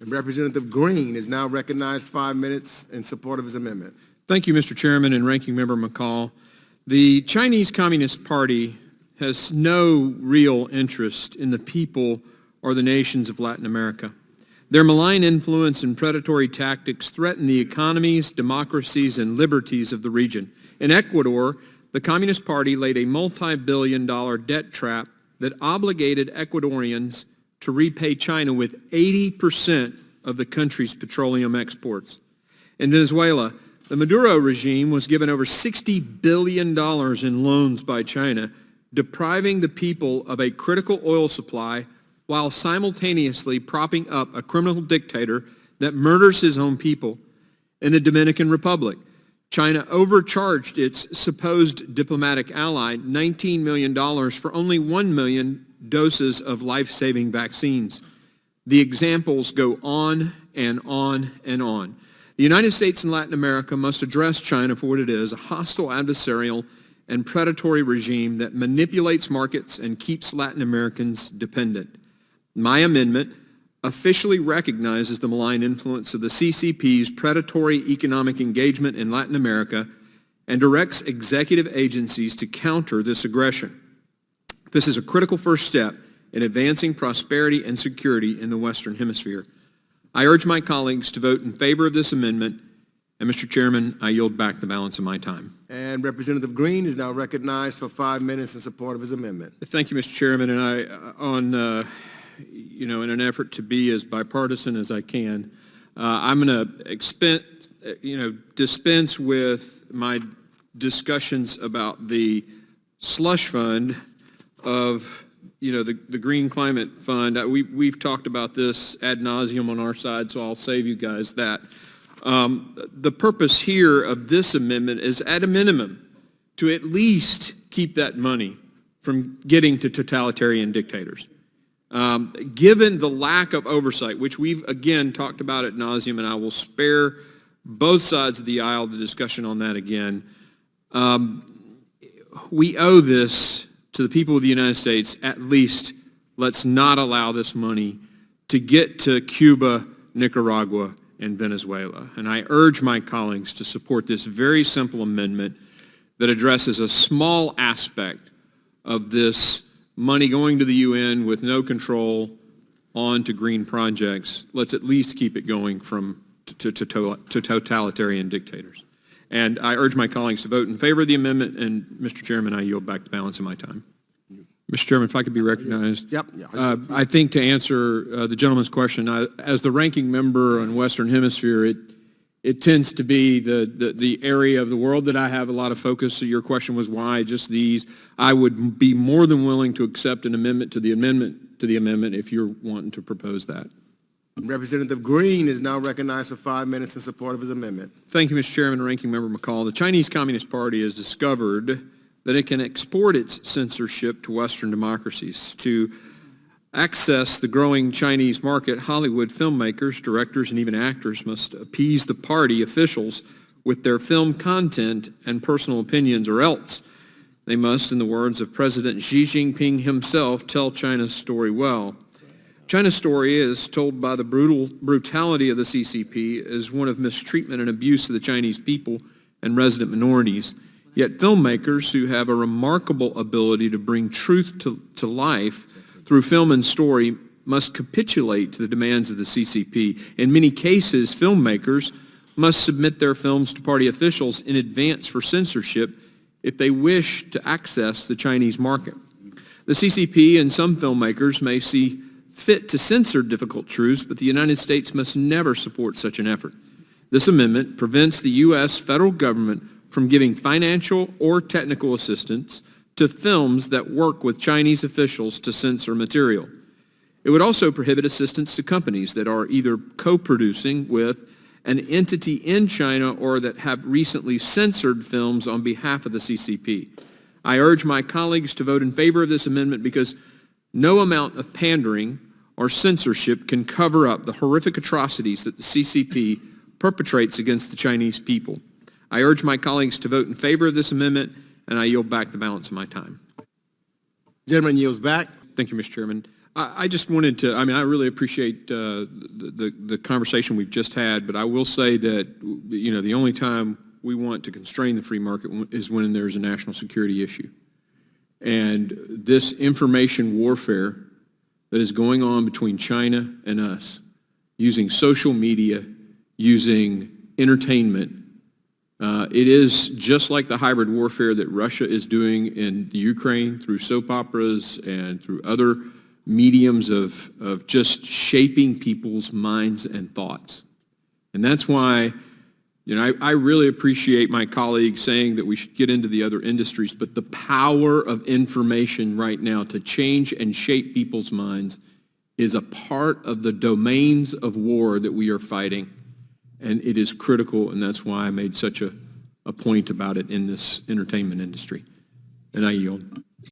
And Representative Green is now recognized 5 minutes in support of his amendment. Thank you, Mr. Chairman and Ranking Member McCall. The Chinese Communist Party has no real interest in the people or the nations of Latin America. Their malign influence and predatory tactics threaten the economies, democracies, and liberties of the region. In Ecuador, the Communist Party laid a multi-billion-dollar debt trap that obligated Ecuadorians to repay China with 80% of the country's petroleum exports. In Venezuela, the Maduro regime was given over $60 billion in loans by China, depriving the people of a critical oil supply while simultaneously propping up a criminal dictator that murders his own people. In the Dominican Republic, China overcharged its supposed diplomatic ally $19 million for only 1 million doses of life-saving vaccines. The examples go on and on and on. The United States and Latin America must address China for what it is, a hostile, adversarial, and predatory regime that manipulates markets and keeps Latin Americans dependent. My amendment officially recognizes the malign influence of the CCP's predatory economic engagement in Latin America and directs executive agencies to counter this aggression. This is a critical first step in advancing prosperity and security in the Western Hemisphere. I urge my colleagues to vote in favor of this amendment, and Mr. Chairman, I yield back the balance of my time. And Representative Green is now recognized for 5 minutes in support of his amendment. Thank you, Mr. Chairman, and in an effort to be as bipartisan as I can, I'm going to dispense with my discussions about the slush fund of, the Green Climate Fund. We've talked about this ad nauseum on our side, so I'll save you guys that. The purpose here of this amendment is, at a minimum, to at least keep that money from getting to totalitarian dictators. Given the lack of oversight, which we've again talked about ad nauseum, and I will spare both sides of the aisle the discussion on that again, we owe this to the people of the United States. At least let's not allow this money to get to Cuba, Nicaragua, and Venezuela. And I urge my colleagues to support this very simple amendment that addresses a small aspect of this money going to the UN with no control on to green projects. Let's at least keep it going to totalitarian dictators. And I urge my colleagues to vote in favor of the amendment, and Mr. Chairman, I yield back the balance of my time. Mr. Chairman, if I could be recognized. Yep. I think to answer the gentleman's question, as the ranking member on Western Hemisphere, it tends to be the area of the world that I have a lot of focus. So your question was why just these. I would be more than willing to accept an amendment to the amendment if you're wanting to propose that. Representative Green is now recognized for 5 minutes in support of his amendment. Thank you, Mr. Chairman and Ranking Member McCall. The Chinese Communist Party has discovered that it can export its censorship to Western democracies. To access the growing Chinese market, Hollywood filmmakers, directors, and even actors must appease the party officials with their film content and personal opinions, or else they must, in the words of President Xi Jinping himself, tell China's story well. China's story is told by the brutality of the CCP as one of mistreatment and abuse of the Chinese people and resident minorities. Yet filmmakers who have a remarkable ability to bring truth to life through film and story must capitulate to the demands of the CCP. In many cases, filmmakers must submit their films to party officials in advance for censorship if they wish to access the Chinese market. The CCP and some filmmakers may see fit to censor difficult truths, but the United States must never support such an effort. This amendment prevents the U.S. federal government from giving financial or technical assistance to films that work with Chinese officials to censor material. It would also prohibit assistance to companies that are either co-producing with an entity in China or that have recently censored films on behalf of the CCP. I urge my colleagues to vote in favor of this amendment because no amount of pandering or censorship can cover up the horrific atrocities that the CCP perpetrates against the Chinese people. I urge my colleagues to vote in favor of this amendment, and I yield back the balance of my time. Gentleman yields back. Thank you, Mr. Chairman. I just wanted to, I really appreciate the conversation we've just had, but I will say that, the only time we want to constrain the free market is when there's a national security issue. And this information warfare that is going on between China and us, using social media, using entertainment, it is just like the hybrid warfare that Russia is doing in the Ukraine through soap operas and through other mediums of just shaping people's minds and thoughts. And that's why, I really appreciate my colleagues saying that we should get into the other industries, but the power of information right now to change and shape people's minds is a part of the domains of war that we are fighting. And it is critical, and that's why I made such a point about it in this entertainment industry. And I yield.